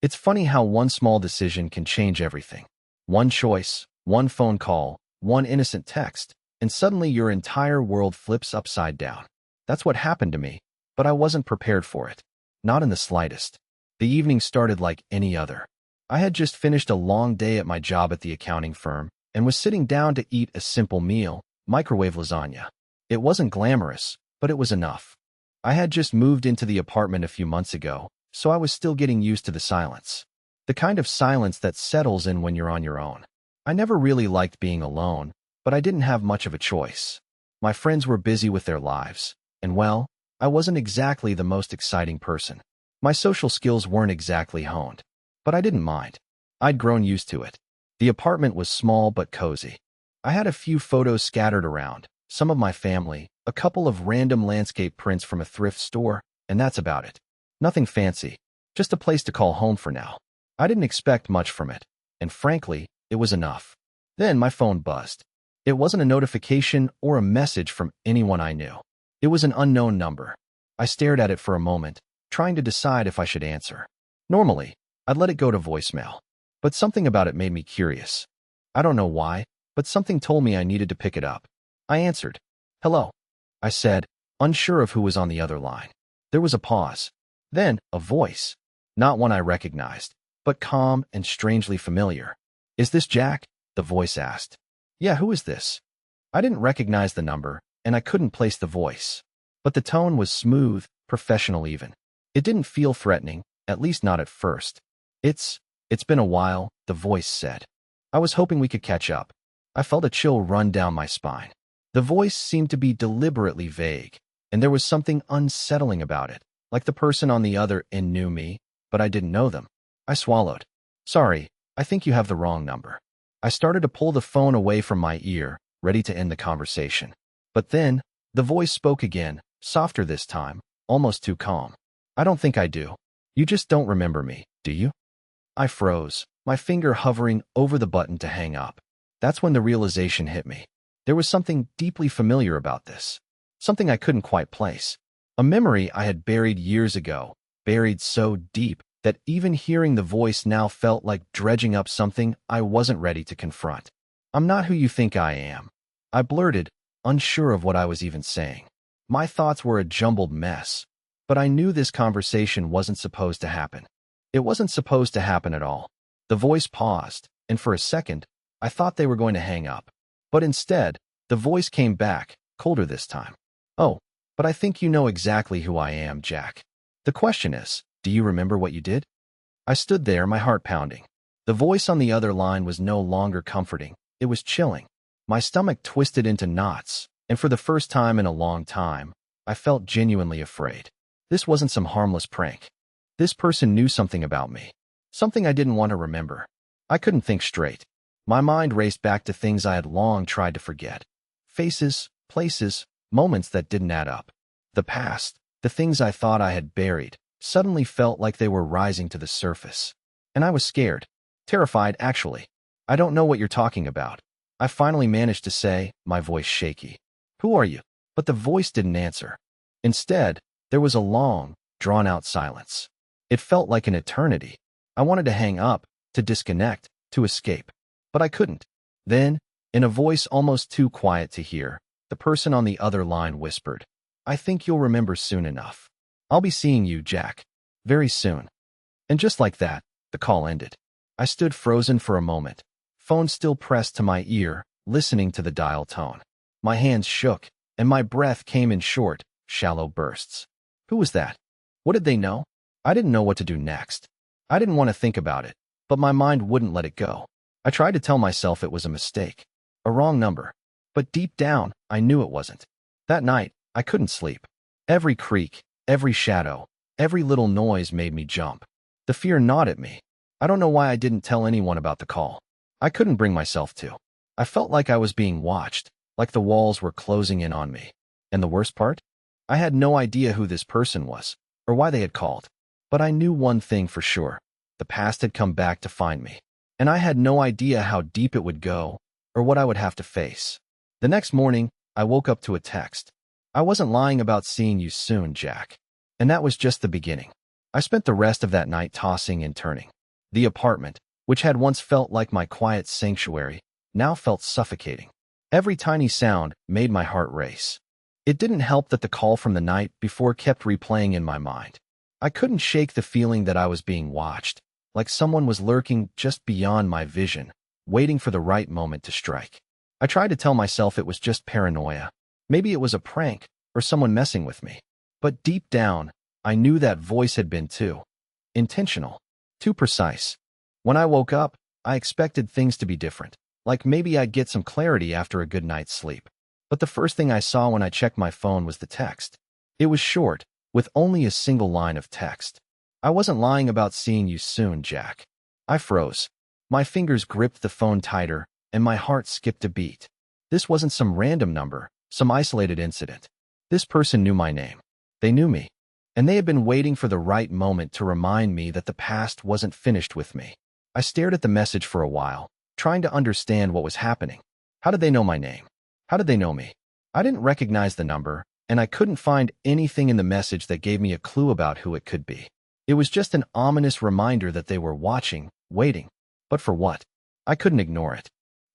It's funny how one small decision can change everything. One choice, one phone call, one innocent text, and suddenly your entire world flips upside down. That's what happened to me, but I wasn't prepared for it. Not in the slightest. The evening started like any other. I had just finished a long day at my job at the accounting firm and was sitting down to eat a simple meal, microwave lasagna. It wasn't glamorous, but it was enough. I had just moved into the apartment a few months ago, so I was still getting used to the silence. The kind of silence that settles in when you're on your own. I never really liked being alone, but I didn't have much of a choice. My friends were busy with their lives, and well, I wasn't exactly the most exciting person. My social skills weren't exactly honed, but I didn't mind. I'd grown used to it. The apartment was small but cozy. I had a few photos scattered around, some of my family, a couple of random landscape prints from a thrift store, and that's about it. Nothing fancy, just a place to call home for now. I didn't expect much from it, and frankly, it was enough. Then my phone buzzed. It wasn't a notification or a message from anyone I knew. It was an unknown number. I stared at it for a moment, trying to decide if I should answer. Normally, I'd let it go to voicemail, but something about it made me curious. I don't know why, but something told me I needed to pick it up. I answered. "Hello," I said, unsure of who was on the other line. There was a pause. Then, a voice. Not one I recognized, but calm and strangely familiar. "Is this Jack?" the voice asked. "Yeah, who is this?" I didn't recognize the number, and I couldn't place the voice. But the tone was smooth, professional even. It didn't feel threatening, at least not at first. It's been a while," the voice said. I was hoping we could catch up. I felt a chill run down my spine. The voice seemed to be deliberately vague, and there was something unsettling about it, like the person on the other end knew me, but I didn't know them. I swallowed. "Sorry, I think you have the wrong number." I started to pull the phone away from my ear, ready to end the conversation. But then, the voice spoke again, softer this time, almost too calm. "I don't think I do. You just don't remember me, do you?" I froze, my finger hovering over the button to hang up. That's when the realization hit me. There was something deeply familiar about this. Something I couldn't quite place. A memory I had buried years ago, buried so deep that even hearing the voice now felt like dredging up something I wasn't ready to confront. "I'm not who you think I am," I blurted, unsure of what I was even saying. My thoughts were a jumbled mess, but I knew this conversation wasn't supposed to happen. It wasn't supposed to happen at all. The voice paused, and for a second, I thought they were going to hang up. But instead, the voice came back, colder this time. "Oh, but I think you know exactly who I am, Jack. The question is, do you remember what you did?" I stood there, my heart pounding. The voice on the other line was no longer comforting. It was chilling. My stomach twisted into knots, and for the first time in a long time, I felt genuinely afraid. This wasn't some harmless prank. This person knew something about me. Something I didn't want to remember. I couldn't think straight. My mind raced back to things I had long tried to forget. Faces, places, moments that didn't add up. The past, the things I thought I had buried, suddenly felt like they were rising to the surface. And I was scared. Terrified, actually. "I don't know what you're talking about," I finally managed to say, my voice shaky. "Who are you?" But the voice didn't answer. Instead, there was a long, drawn-out silence. It felt like an eternity. I wanted to hang up, to disconnect, to escape. But I couldn't. Then, in a voice almost too quiet to hear, the person on the other line whispered, "I think you'll remember soon enough. I'll be seeing you, Jack. Very soon." And just like that, the call ended. I stood frozen for a moment, phone still pressed to my ear, listening to the dial tone. My hands shook, and my breath came in short, shallow bursts. Who was that? What did they know? I didn't know what to do next. I didn't want to think about it, but my mind wouldn't let it go. I tried to tell myself it was a mistake, a wrong number, but deep down, I knew it wasn't. That night, I couldn't sleep. Every creak, every shadow, every little noise made me jump. The fear gnawed at me. I don't know why I didn't tell anyone about the call. I couldn't bring myself to. I felt like I was being watched, like the walls were closing in on me. And the worst part? I had no idea who this person was, or why they had called. But I knew one thing for sure. The past had come back to find me. And I had no idea how deep it would go, or what I would have to face. The next morning, I woke up to a text. "I wasn't lying about seeing you soon, Jack." And that was just the beginning. I spent the rest of that night tossing and turning. The apartment, which had once felt like my quiet sanctuary, now felt suffocating. Every tiny sound made my heart race. It didn't help that the call from the night before kept replaying in my mind. I couldn't shake the feeling that I was being watched, like someone was lurking just beyond my vision, waiting for the right moment to strike. I tried to tell myself it was just paranoia. Maybe it was a prank or someone messing with me. But deep down, I knew that voice had been too intentional, too precise. When I woke up, I expected things to be different, like maybe I'd get some clarity after a good night's sleep. But the first thing I saw when I checked my phone was the text. It was short, with only a single line of text. "I wasn't lying about seeing you soon, Jack." I froze. My fingers gripped the phone tighter, and my heart skipped a beat. This wasn't some random number, some isolated incident. This person knew my name. They knew me. And they had been waiting for the right moment to remind me that the past wasn't finished with me. I stared at the message for a while, trying to understand what was happening. How did they know my name? How did they know me? I didn't recognize the number, and I couldn't find anything in the message that gave me a clue about who it could be. It was just an ominous reminder that they were watching, waiting. But for what? I couldn't ignore it.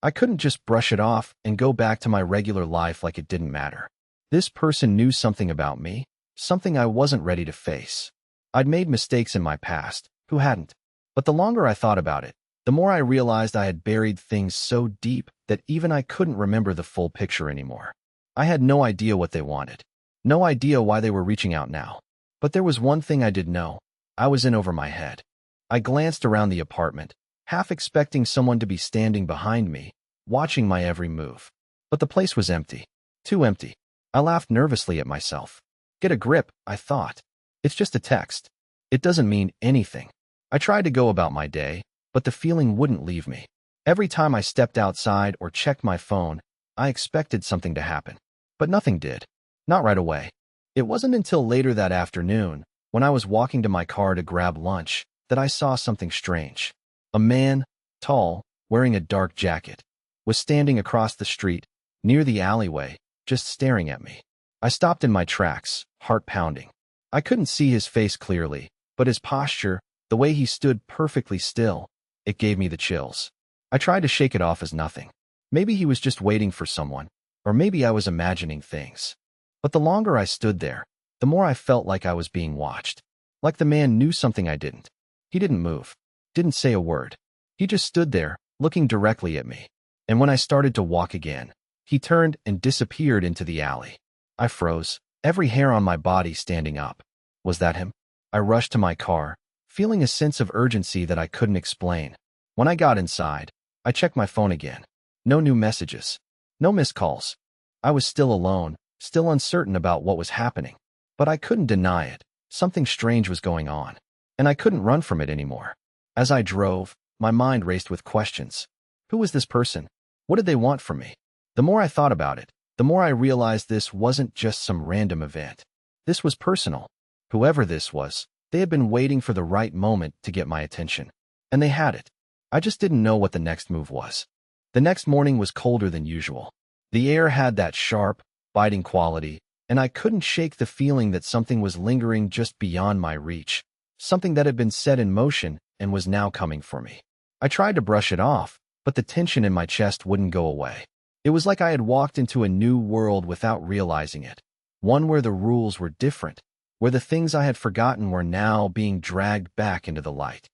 I couldn't just brush it off and go back to my regular life like it didn't matter. This person knew something about me, something I wasn't ready to face. I'd made mistakes in my past. Who hadn't? But the longer I thought about it, the more I realized I had buried things so deep that even I couldn't remember the full picture anymore. I had no idea what they wanted. No idea why they were reaching out now. But there was one thing I did know. I was in over my head. I glanced around the apartment, half expecting someone to be standing behind me, watching my every move. But the place was empty. Too empty. I laughed nervously at myself. Get a grip, I thought. It's just a text. It doesn't mean anything. I tried to go about my day, but the feeling wouldn't leave me. Every time I stepped outside or checked my phone, I expected something to happen. But nothing did. Not right away. It wasn't until later that afternoon, when I was walking to my car to grab lunch, that I saw something strange. A man, tall, wearing a dark jacket, was standing across the street, near the alleyway, just staring at me. I stopped in my tracks, heart pounding. I couldn't see his face clearly, but his posture, the way he stood perfectly still, it gave me the chills. I tried to shake it off as nothing. Maybe he was just waiting for someone, or maybe I was imagining things. But the longer I stood there, the more I felt like I was being watched. Like the man knew something I didn't. He didn't move, didn't say a word. He just stood there, looking directly at me. And when I started to walk again, he turned and disappeared into the alley. I froze, every hair on my body standing up. Was that him? I rushed to my car, feeling a sense of urgency that I couldn't explain. When I got inside, I checked my phone again. No new messages. No missed calls. I was still alone, still uncertain about what was happening. But I couldn't deny it. Something strange was going on. And I couldn't run from it anymore. As I drove, my mind raced with questions. Who was this person? What did they want from me? The more I thought about it, the more I realized this wasn't just some random event. This was personal. Whoever this was, they had been waiting for the right moment to get my attention. And they had it. I just didn't know what the next move was. The next morning was colder than usual. The air had that sharp, biting quality, and I couldn't shake the feeling that something was lingering just beyond my reach. Something that had been set in motion and was now coming for me. I tried to brush it off, but the tension in my chest wouldn't go away. It was like I had walked into a new world without realizing it. One where the rules were different, where the things I had forgotten were now being dragged back into the light.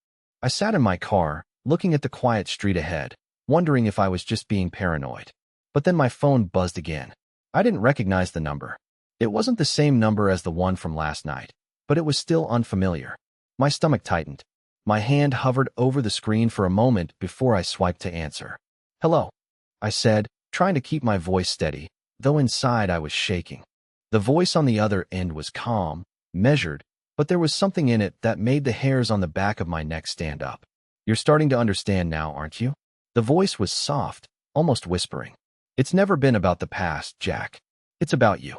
I sat in my car, looking at the quiet street ahead, wondering if I was just being paranoid. But then my phone buzzed again. I didn't recognize the number. It wasn't the same number as the one from last night, but it was still unfamiliar. My stomach tightened. My hand hovered over the screen for a moment before I swiped to answer. "Hello," I said, trying to keep my voice steady, though inside I was shaking. The voice on the other end was calm, measured, but there was something in it that made the hairs on the back of my neck stand up. "You're starting to understand now, aren't you?" The voice was soft, almost whispering. "It's never been about the past, Jack. It's about you."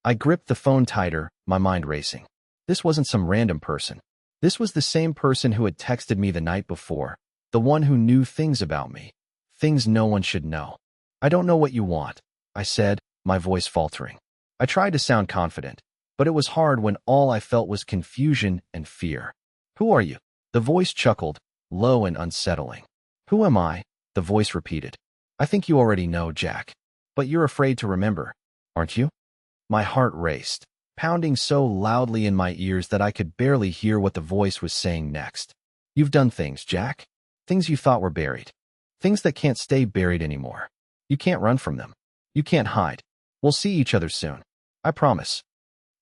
I gripped the phone tighter, my mind racing. This wasn't some random person. This was the same person who had texted me the night before, the one who knew things about me, things no one should know. "I don't know what you want," I said, my voice faltering. I tried to sound confident. But it was hard when all I felt was confusion and fear. Who are you? The voice chuckled, low and unsettling. Who am I? The voice repeated. I think you already know, Jack. But you're afraid to remember, aren't you? My heart raced, pounding so loudly in my ears that I could barely hear what the voice was saying next. You've done things, Jack. Things you thought were buried. Things that can't stay buried anymore. You can't run from them. You can't hide. We'll see each other soon. I promise.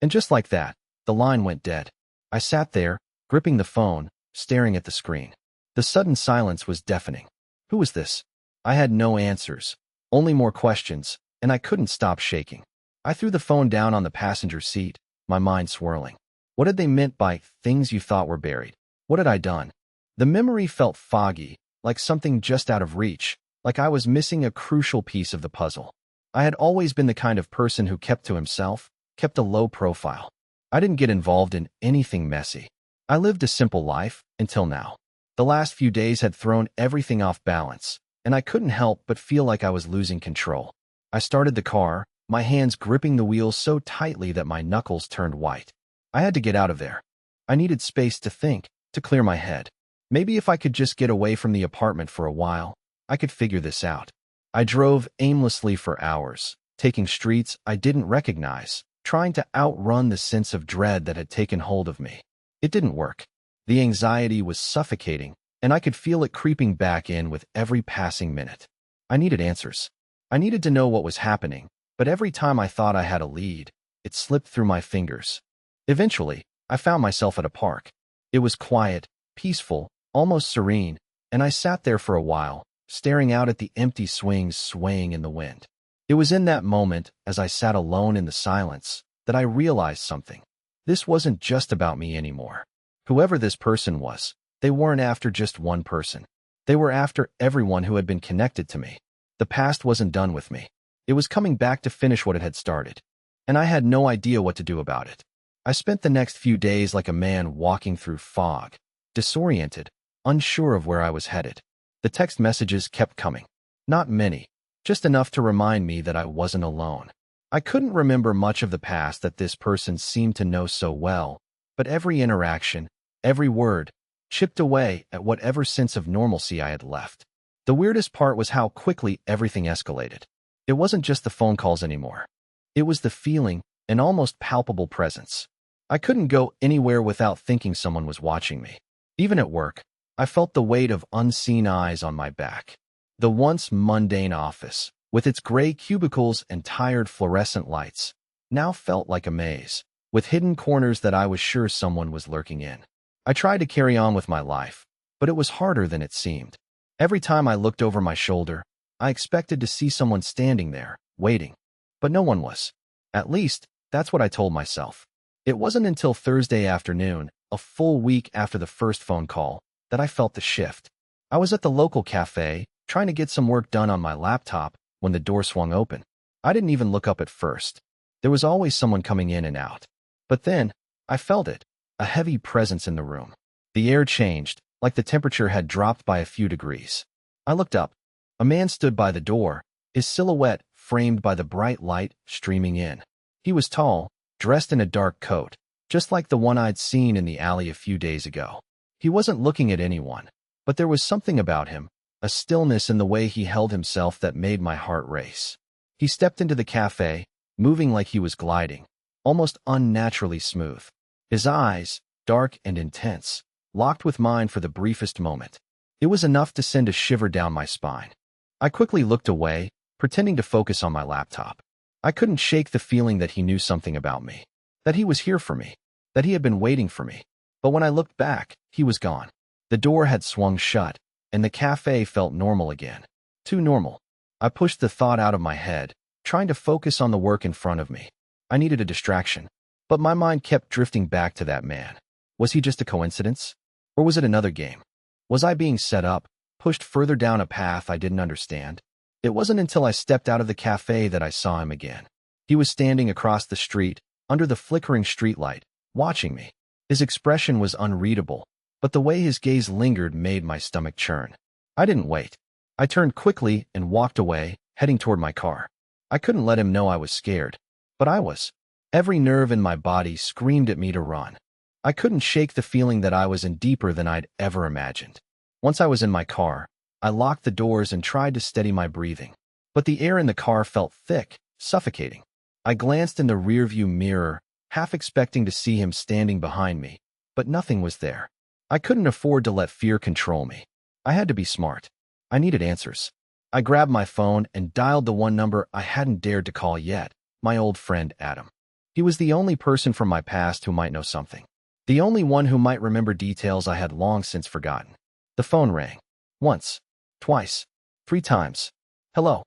And just like that, the line went dead. I sat there, gripping the phone, staring at the screen. The sudden silence was deafening. Who was this? I had no answers, only more questions, and I couldn't stop shaking. I threw the phone down on the passenger seat, my mind swirling. What had they meant by things you thought were buried? What had I done? The memory felt foggy, like something just out of reach, like I was missing a crucial piece of the puzzle. I had always been the kind of person who kept to himself, kept a low profile. I didn't get involved in anything messy. I lived a simple life, until now. The last few days had thrown everything off balance, and I couldn't help but feel like I was losing control. I started the car, my hands gripping the wheels so tightly that my knuckles turned white. I had to get out of there. I needed space to think, to clear my head. Maybe if I could just get away from the apartment for a while, I could figure this out. I drove aimlessly for hours, taking streets I didn't recognize, trying to outrun the sense of dread that had taken hold of me. It didn't work. The anxiety was suffocating, and I could feel it creeping back in with every passing minute. I needed answers. I needed to know what was happening, but every time I thought I had a lead, it slipped through my fingers. Eventually, I found myself at a park. It was quiet, peaceful, almost serene, and I sat there for a while, staring out at the empty swings swaying in the wind. It was in that moment, as I sat alone in the silence, that I realized something. This wasn't just about me anymore. Whoever this person was, they weren't after just one person. They were after everyone who had been connected to me. The past wasn't done with me. It was coming back to finish what it had started. And I had no idea what to do about it. I spent the next few days like a man walking through fog, disoriented, unsure of where I was headed. The text messages kept coming. Not many, just enough to remind me that I wasn't alone. I couldn't remember much of the past that this person seemed to know so well, but every interaction, every word, chipped away at whatever sense of normalcy I had left. The weirdest part was how quickly everything escalated. It wasn't just the phone calls anymore. It was the feeling, an almost palpable presence. I couldn't go anywhere without thinking someone was watching me. Even at work, I felt the weight of unseen eyes on my back. The once mundane office, with its gray cubicles and tired fluorescent lights, now felt like a maze, with hidden corners that I was sure someone was lurking in. I tried to carry on with my life, but it was harder than it seemed. Every time I looked over my shoulder, I expected to see someone standing there, waiting. But no one was. At least, that's what I told myself. It wasn't until Thursday afternoon, a full week after the first phone call, that I felt the shift. I was at the local cafe, trying to get some work done on my laptop, when the door swung open. I didn't even look up at first. There was always someone coming in and out. But then, I felt it, a heavy presence in the room. The air changed, like the temperature had dropped by a few degrees. I looked up. A man stood by the door, his silhouette framed by the bright light streaming in. He was tall, dressed in a dark coat, just like the one I'd seen in the alley a few days ago. He wasn't looking at anyone, but there was something about him, a stillness in the way he held himself that made my heart race. He stepped into the cafe, moving like he was gliding, almost unnaturally smooth. His eyes, dark and intense, locked with mine for the briefest moment. It was enough to send a shiver down my spine. I quickly looked away, pretending to focus on my laptop. I couldn't shake the feeling that he knew something about me, that he was here for me, that he had been waiting for me. But when I looked back, he was gone. The door had swung shut, and the cafe felt normal again. Too normal. I pushed the thought out of my head, trying to focus on the work in front of me. I needed a distraction, but my mind kept drifting back to that man. Was he just a coincidence? Or was it another game? Was I being set up, pushed further down a path I didn't understand? It wasn't until I stepped out of the cafe that I saw him again. He was standing across the street, under the flickering streetlight, watching me. His expression was unreadable, but the way his gaze lingered made my stomach churn. I didn't wait. I turned quickly and walked away, heading toward my car. I couldn't let him know I was scared, but I was. Every nerve in my body screamed at me to run. I couldn't shake the feeling that I was in deeper than I'd ever imagined. Once I was in my car, I locked the doors and tried to steady my breathing. But the air in the car felt thick, suffocating. I glanced in the rearview mirror, half expecting to see him standing behind me, but nothing was there. I couldn't afford to let fear control me. I had to be smart. I needed answers. I grabbed my phone and dialed the one number I hadn't dared to call yet, my old friend Adam. He was the only person from my past who might know something. The only one who might remember details I had long since forgotten. The phone rang. Once, twice, 3 times. Hello.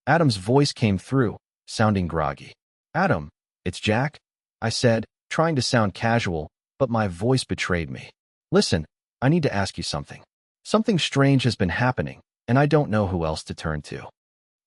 Adam's voice came through, sounding groggy. Adam, it's Jack, I said, trying to sound casual, but my voice betrayed me. Listen, I need to ask you something. Something strange has been happening, and I don't know who else to turn to.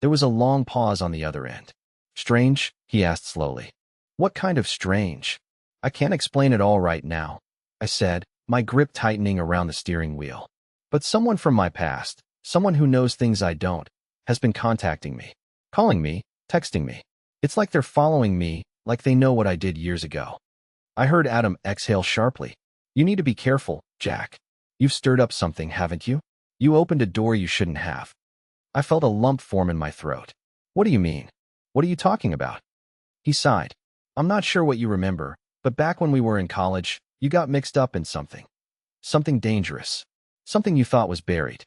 There was a long pause on the other end. Strange? He asked slowly. What kind of strange? I can't explain it all right now, I said, my grip tightening around the steering wheel. But someone from my past, someone who knows things I don't, has been contacting me, calling me, texting me. It's like they're following me, like they know what I did years ago. I heard Adam exhale sharply. You need to be careful, Jack. You've stirred up something, haven't you? You opened a door you shouldn't have. I felt a lump form in my throat. What do you mean? What are you talking about? He sighed. I'm not sure what you remember, but back when we were in college, you got mixed up in something. Something dangerous. Something you thought was buried.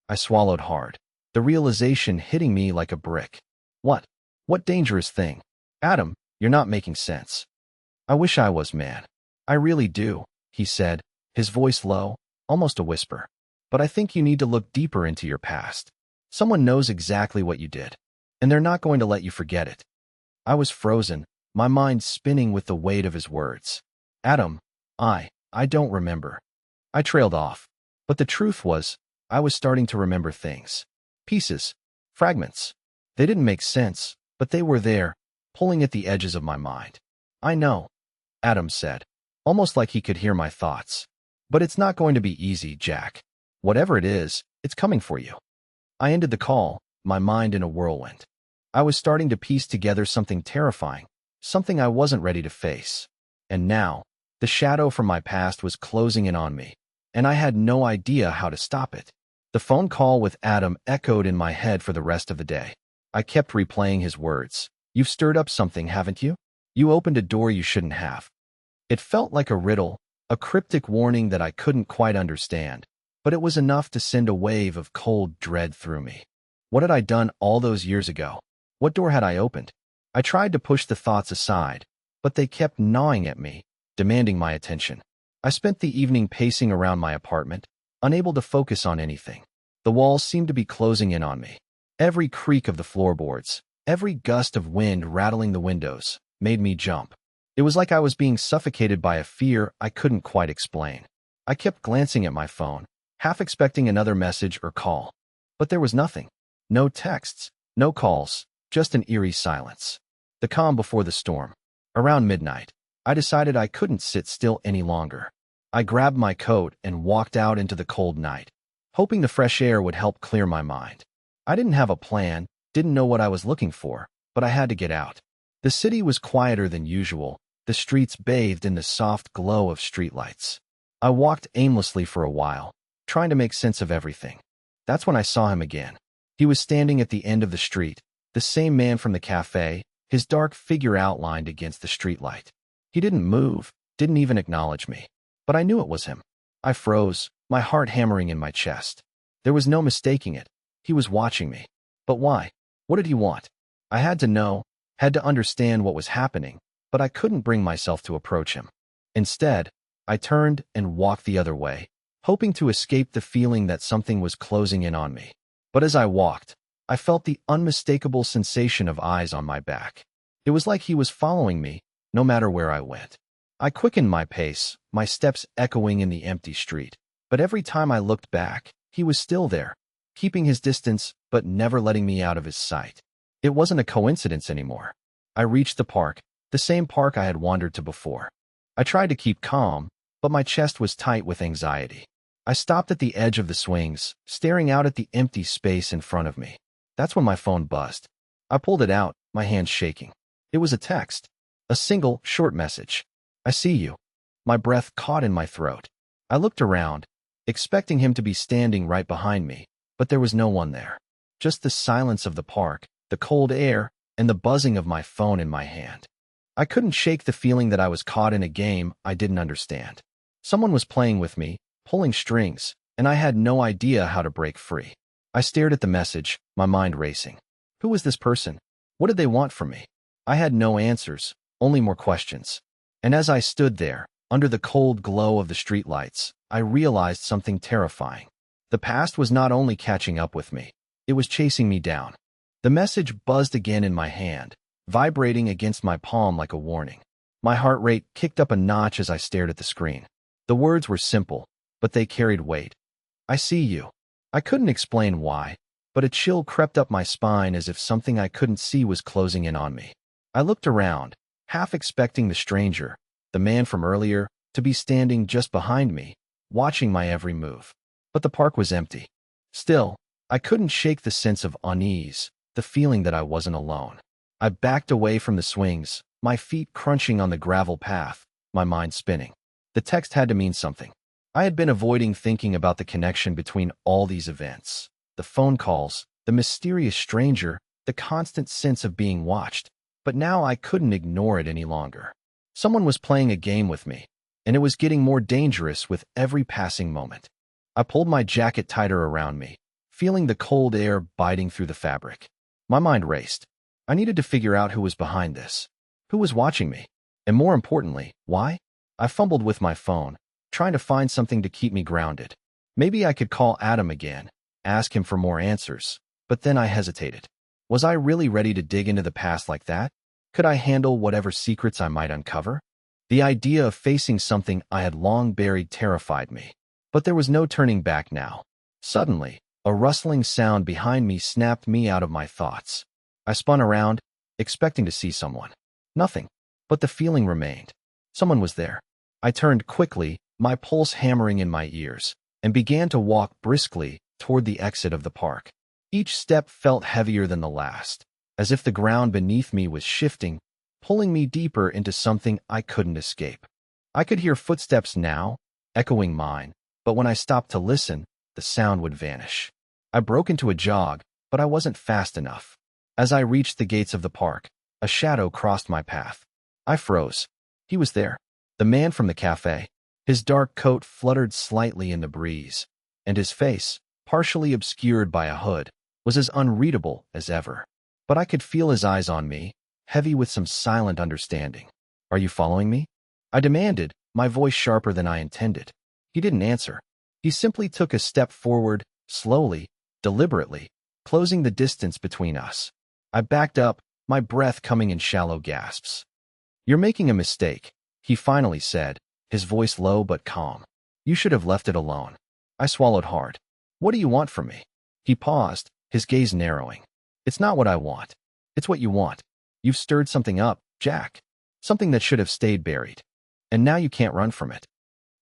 I swallowed hard, the realization hitting me like a brick. What? What dangerous thing? Adam, you're not making sense. I wish I was, man. I really do, he said, his voice low, almost a whisper. But I think you need to look deeper into your past. Someone knows exactly what you did, and they're not going to let you forget it. I was frozen, my mind spinning with the weight of his words. Adam, I don't remember. I trailed off. But the truth was, I was starting to remember things. Pieces. Fragments. They didn't make sense, but they were there, pulling at the edges of my mind. I know, Adam said, almost like he could hear my thoughts. But it's not going to be easy, Jack. Whatever it is, it's coming for you. I ended the call, my mind in a whirlwind. I was starting to piece together something terrifying, something I wasn't ready to face. And now, the shadow from my past was closing in on me, and I had no idea how to stop it. The phone call with Adam echoed in my head for the rest of the day. I kept replaying his words. You've stirred up something, haven't you? You opened a door you shouldn't have. It felt like a riddle, a cryptic warning that I couldn't quite understand, but it was enough to send a wave of cold dread through me. What had I done all those years ago? What door had I opened? I tried to push the thoughts aside, but they kept gnawing at me, demanding my attention. I spent the evening pacing around my apartment, unable to focus on anything. The walls seemed to be closing in on me. Every creak of the floorboards, every gust of wind rattling the windows, made me jump. It was like I was being suffocated by a fear I couldn't quite explain. I kept glancing at my phone, half expecting another message or call. But there was nothing. No texts, no calls, just an eerie silence. The calm before the storm. Around midnight, I decided I couldn't sit still any longer. I grabbed my coat and walked out into the cold night, hoping the fresh air would help clear my mind. I didn't have a plan, didn't know what I was looking for, but I had to get out. The city was quieter than usual, the streets bathed in the soft glow of streetlights. I walked aimlessly for a while, trying to make sense of everything. That's when I saw him again. He was standing at the end of the street, the same man from the cafe, his dark figure outlined against the streetlight. He didn't move, didn't even acknowledge me. But I knew it was him. I froze, my heart hammering in my chest. There was no mistaking it. He was watching me. But why? What did he want? I had to know, had to understand what was happening, but I couldn't bring myself to approach him. Instead, I turned and walked the other way, hoping to escape the feeling that something was closing in on me. But as I walked, I felt the unmistakable sensation of eyes on my back. It was like he was following me, no matter where I went. I quickened my pace, my steps echoing in the empty street. But every time I looked back, he was still there, keeping his distance but never letting me out of his sight. It wasn't a coincidence anymore. I reached the park, the same park I had wandered to before. I tried to keep calm, but my chest was tight with anxiety. I stopped at the edge of the swings, staring out at the empty space in front of me. That's when my phone buzzed. I pulled it out, my hands shaking. It was a text. A single, short message. I see you. My breath caught in my throat. I looked around, expecting him to be standing right behind me, but there was no one there. Just the silence of the park, the cold air, and the buzzing of my phone in my hand. I couldn't shake the feeling that I was caught in a game I didn't understand. Someone was playing with me, pulling strings, and I had no idea how to break free. I stared at the message, my mind racing. Who was this person? What did they want from me? I had no answers, only more questions. And as I stood there, under the cold glow of the streetlights, I realized something terrifying. The past was not only catching up with me, it was chasing me down. The message buzzed again in my hand, vibrating against my palm like a warning. My heart rate kicked up a notch as I stared at the screen. The words were simple, but they carried weight. I see you. I couldn't explain why, but a chill crept up my spine as if something I couldn't see was closing in on me. I looked around, half expecting the stranger, the man from earlier, to be standing just behind me, watching my every move. But the park was empty. Still, I couldn't shake the sense of unease, the feeling that I wasn't alone. I backed away from the swings, my feet crunching on the gravel path, my mind spinning. The text had to mean something. I had been avoiding thinking about the connection between all these events. The phone calls, the mysterious stranger, the constant sense of being watched. But now I couldn't ignore it any longer. Someone was playing a game with me, and it was getting more dangerous with every passing moment. I pulled my jacket tighter around me, feeling the cold air biting through the fabric. My mind raced. I needed to figure out who was behind this. Who was watching me? And more importantly, why? I fumbled with my phone, trying to find something to keep me grounded. Maybe I could call Adam again, ask him for more answers, but then I hesitated. Was I really ready to dig into the past like that? Could I handle whatever secrets I might uncover? The idea of facing something I had long buried terrified me. But there was no turning back now. Suddenly, a rustling sound behind me snapped me out of my thoughts. I spun around, expecting to see someone. Nothing, but the feeling remained. Someone was there. I turned quickly, my pulse hammering in my ears, and began to walk briskly toward the exit of the park. Each step felt heavier than the last, as if the ground beneath me was shifting, pulling me deeper into something I couldn't escape. I could hear footsteps now, echoing mine, but when I stopped to listen, the sound would vanish. I broke into a jog, but I wasn't fast enough. As I reached the gates of the park, a shadow crossed my path. I froze. He was there, the man from the cafe. His dark coat fluttered slightly in the breeze, and his face, partially obscured by a hood, was as unreadable as ever. But I could feel his eyes on me, heavy with some silent understanding. "Are you following me?" I demanded, my voice sharper than I intended. He didn't answer. He simply took a step forward, slowly, deliberately, closing the distance between us. I backed up, my breath coming in shallow gasps. "You're making a mistake," he finally said, his voice low but calm. "You should have left it alone." I swallowed hard. "What do you want from me?" He paused, his gaze narrowing. "It's not what I want. It's what you want. You've stirred something up, Jack. Something that should have stayed buried. And now you can't run from it."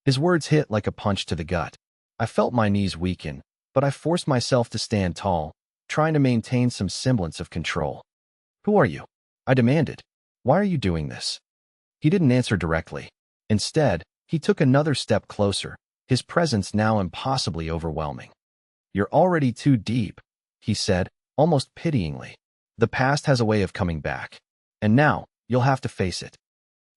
His words hit like a punch to the gut. I felt my knees weaken, but I forced myself to stand tall, trying to maintain some semblance of control. "Who are you?" I demanded. "Why are you doing this?" He didn't answer directly. Instead, he took another step closer, his presence now impossibly overwhelming. "You're already too deep," he said, almost pityingly. "The past has a way of coming back. And now, you'll have to face it."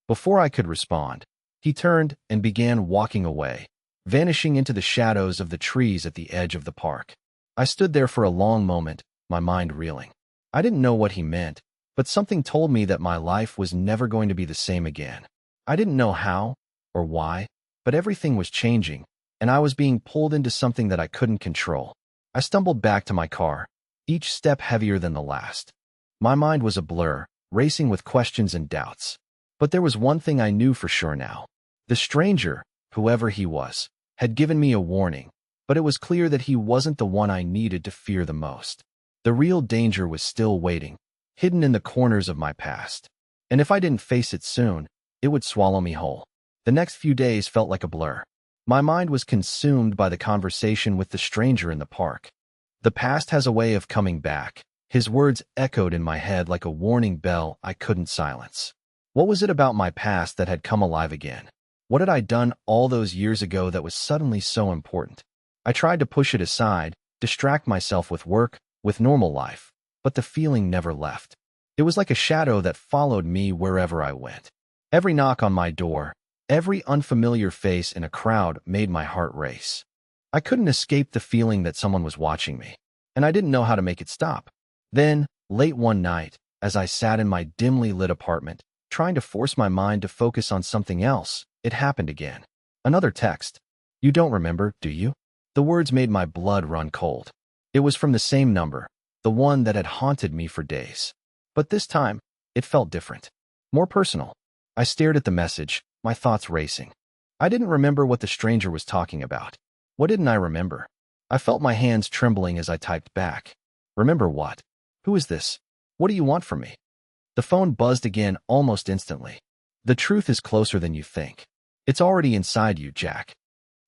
Before I could respond, he turned and began walking away, vanishing into the shadows of the trees at the edge of the park. I stood there for a long moment, my mind reeling. I didn't know what he meant, but something told me that my life was never going to be the same again. I didn't know how or why, but everything was changing, and I was being pulled into something that I couldn't control. I stumbled back to my car, each step heavier than the last. My mind was a blur, racing with questions and doubts. But there was one thing I knew for sure now. The stranger, whoever he was, had given me a warning, but it was clear that he wasn't the one I needed to fear the most. The real danger was still waiting, hidden in the corners of my past. And if I didn't face it soon, it would swallow me whole. The next few days felt like a blur. My mind was consumed by the conversation with the stranger in the park. "The past has a way of coming back." His words echoed in my head like a warning bell I couldn't silence. What was it about my past that had come alive again? What had I done all those years ago that was suddenly so important? I tried to push it aside, distract myself with work, with normal life, but the feeling never left. It was like a shadow that followed me wherever I went. Every knock on my door, every unfamiliar face in a crowd made my heart race. I couldn't escape the feeling that someone was watching me, and I didn't know how to make it stop. Then, late one night, as I sat in my dimly lit apartment, trying to force my mind to focus on something else, it happened again. Another text. You don't remember, do you? The words made my blood run cold. It was from the same number, the one that had haunted me for days. But this time, it felt different. More personal. I stared at the message, my thoughts racing. I didn't remember what the stranger was talking about. What didn't I remember? I felt my hands trembling as I typed back. Remember what? Who is this? What do you want from me? The phone buzzed again almost instantly. The truth is closer than you think. It's already inside you, Jack.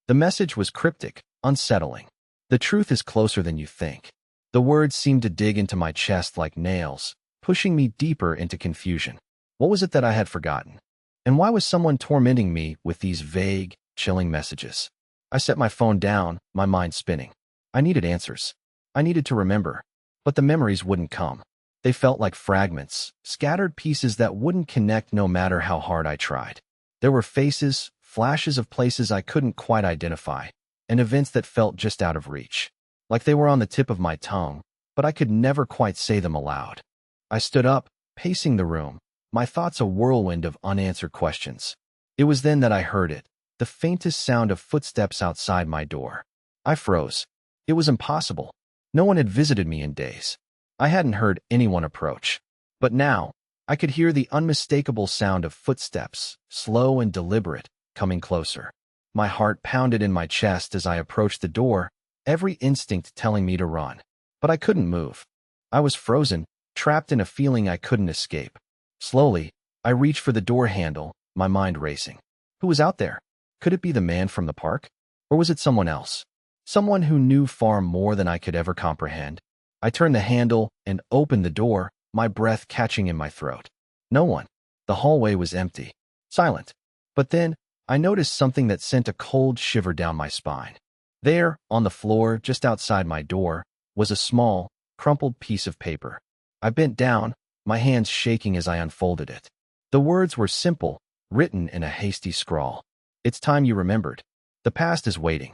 The message was cryptic, unsettling. The truth is closer than you think. The words seemed to dig into my chest like nails, pushing me deeper into confusion. What was it that I had forgotten? And why was someone tormenting me with these vague, chilling messages? I set my phone down, my mind spinning. I needed answers. I needed to remember. But the memories wouldn't come. They felt like fragments, scattered pieces that wouldn't connect no matter how hard I tried. There were faces, flashes of places I couldn't quite identify, and events that felt just out of reach. Like they were on the tip of my tongue, but I could never quite say them aloud. I stood up, pacing the room, my thoughts a whirlwind of unanswered questions. It was then that I heard it, the faintest sound of footsteps outside my door. I froze. It was impossible. No one had visited me in days. I hadn't heard anyone approach. But now, I could hear the unmistakable sound of footsteps, slow and deliberate, coming closer. My heart pounded in my chest as I approached the door, every instinct telling me to run. But I couldn't move. I was frozen, trapped in a feeling I couldn't escape. Slowly, I reached for the door handle, my mind racing. Who was out there? Could it be the man from the park? Or was it someone else? Someone who knew far more than I could ever comprehend? I turned the handle and opened the door, my breath catching in my throat. No one. The hallway was empty, silent. But then, I noticed something that sent a cold shiver down my spine. There, on the floor just outside my door, was a small, crumpled piece of paper. I bent down, my hands shaking as I unfolded it. The words were simple, written in a hasty scrawl. It's time you remembered. The past is waiting.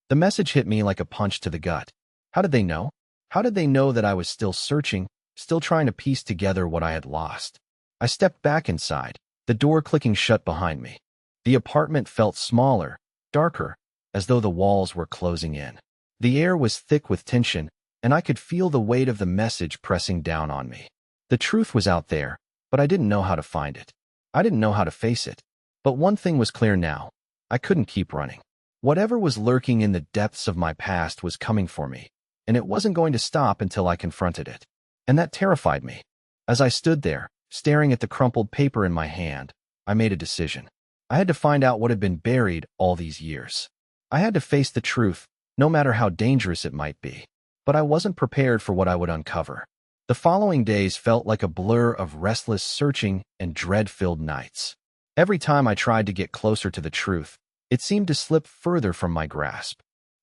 The message hit me like a punch to the gut. How did they know? How did they know that I was still searching, still trying to piece together what I had lost? I stepped back inside, the door clicking shut behind me. The apartment felt smaller, darker, as though the walls were closing in. The air was thick with tension, and I could feel the weight of the message pressing down on me. The truth was out there, but I didn't know how to find it. I didn't know how to face it. But one thing was clear now. I couldn't keep running. Whatever was lurking in the depths of my past was coming for me, and it wasn't going to stop until I confronted it. And that terrified me. As I stood there, staring at the crumpled paper in my hand, I made a decision. I had to find out what had been buried all these years. I had to face the truth, no matter how dangerous it might be. But I wasn't prepared for what I would uncover. The following days felt like a blur of restless searching and dread-filled nights. Every time I tried to get closer to the truth, it seemed to slip further from my grasp.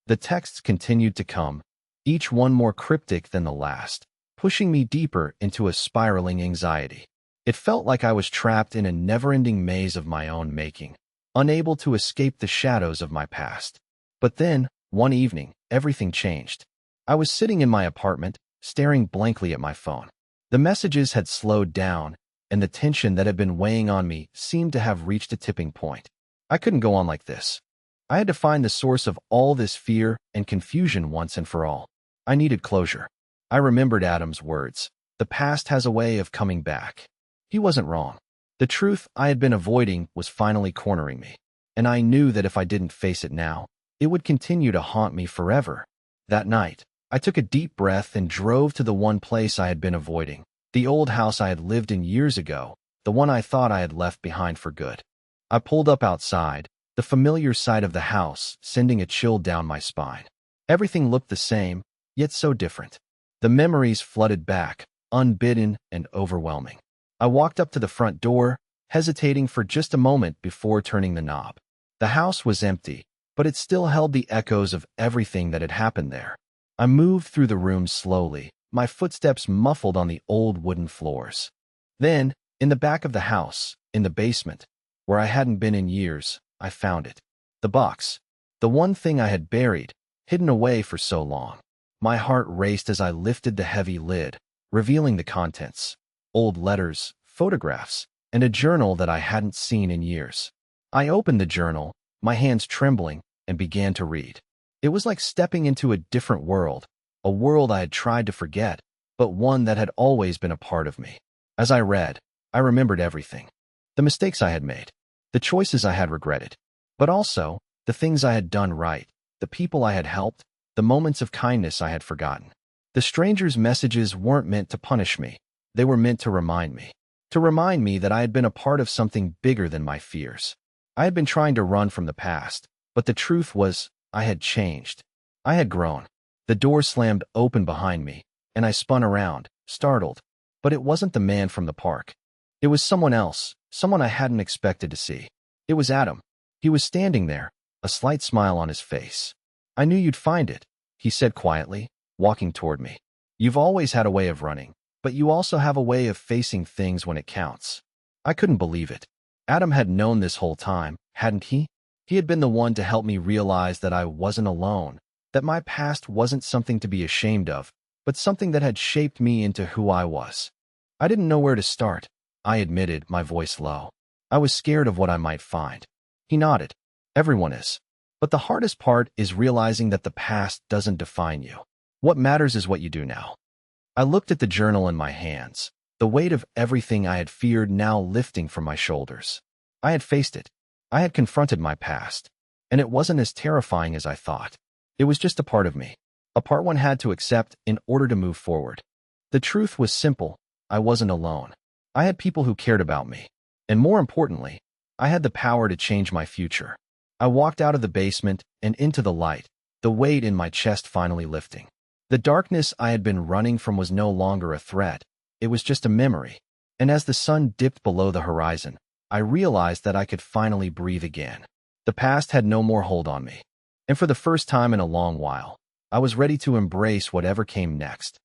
The texts continued to come, each one more cryptic than the last, pushing me deeper into a spiraling anxiety. It felt like I was trapped in a never-ending maze of my own making, unable to escape the shadows of my past. But then, one evening, everything changed. I was sitting in my apartment, staring blankly at my phone. The messages had slowed down, and the tension that had been weighing on me seemed to have reached a tipping point. I couldn't go on like this. I had to find the source of all this fear and confusion once and for all. I needed closure. I remembered Adam's words. The past has a way of coming back. He wasn't wrong. The truth I had been avoiding was finally cornering me, and I knew that if I didn't face it now, it would continue to haunt me forever. That night, I took a deep breath and drove to the one place I had been avoiding, the old house I had lived in years ago, the one I thought I had left behind for good. I pulled up outside, the familiar sight of the house sending a chill down my spine. Everything looked the same, yet so different. The memories flooded back, unbidden and overwhelming. I walked up to the front door, hesitating for just a moment before turning the knob. The house was empty, but it still held the echoes of everything that had happened there. I moved through the room slowly, my footsteps muffled on the old wooden floors. Then, in the back of the house, in the basement, where I hadn't been in years, I found it. The box. The one thing I had buried, hidden away for so long. My heart raced as I lifted the heavy lid, revealing the contents. Old letters, photographs, and a journal that I hadn't seen in years. I opened the journal, my hands trembling, and began to read. It was like stepping into a different world, a world I had tried to forget, but one that had always been a part of me. As I read, I remembered everything. The mistakes I had made, the choices I had regretted, but also the things I had done right, the people I had helped, the moments of kindness I had forgotten. The stranger's messages weren't meant to punish me. They were meant to remind me that I had been a part of something bigger than my fears. I had been trying to run from the past, but the truth was, I had changed. I had grown. The door slammed open behind me, and I spun around, startled. But it wasn't the man from the park. It was someone else, someone I hadn't expected to see. It was Adam. He was standing there, a slight smile on his face. "I knew you'd find it," he said quietly, walking toward me. "You've always had a way of running, but you also have a way of facing things when it counts." I couldn't believe it. Adam had known this whole time, hadn't he? He had been the one to help me realize that I wasn't alone, that my past wasn't something to be ashamed of, but something that had shaped me into who I was. I didn't know where to start, I admitted, my voice low. I was scared of what I might find. He nodded. "Everyone is. But the hardest part is realizing that the past doesn't define you. What matters is what you do now." I looked at the journal in my hands, the weight of everything I had feared now lifting from my shoulders. I had faced it. I had confronted my past. And it wasn't as terrifying as I thought. It was just a part of me. A part one had to accept in order to move forward. The truth was simple. I wasn't alone. I had people who cared about me. And more importantly, I had the power to change my future. I walked out of the basement and into the light, the weight in my chest finally lifting. The darkness I had been running from was no longer a threat. It was just a memory. And as the sun dipped below the horizon, I realized that I could finally breathe again. The past had no more hold on me. And for the first time in a long while, I was ready to embrace whatever came next.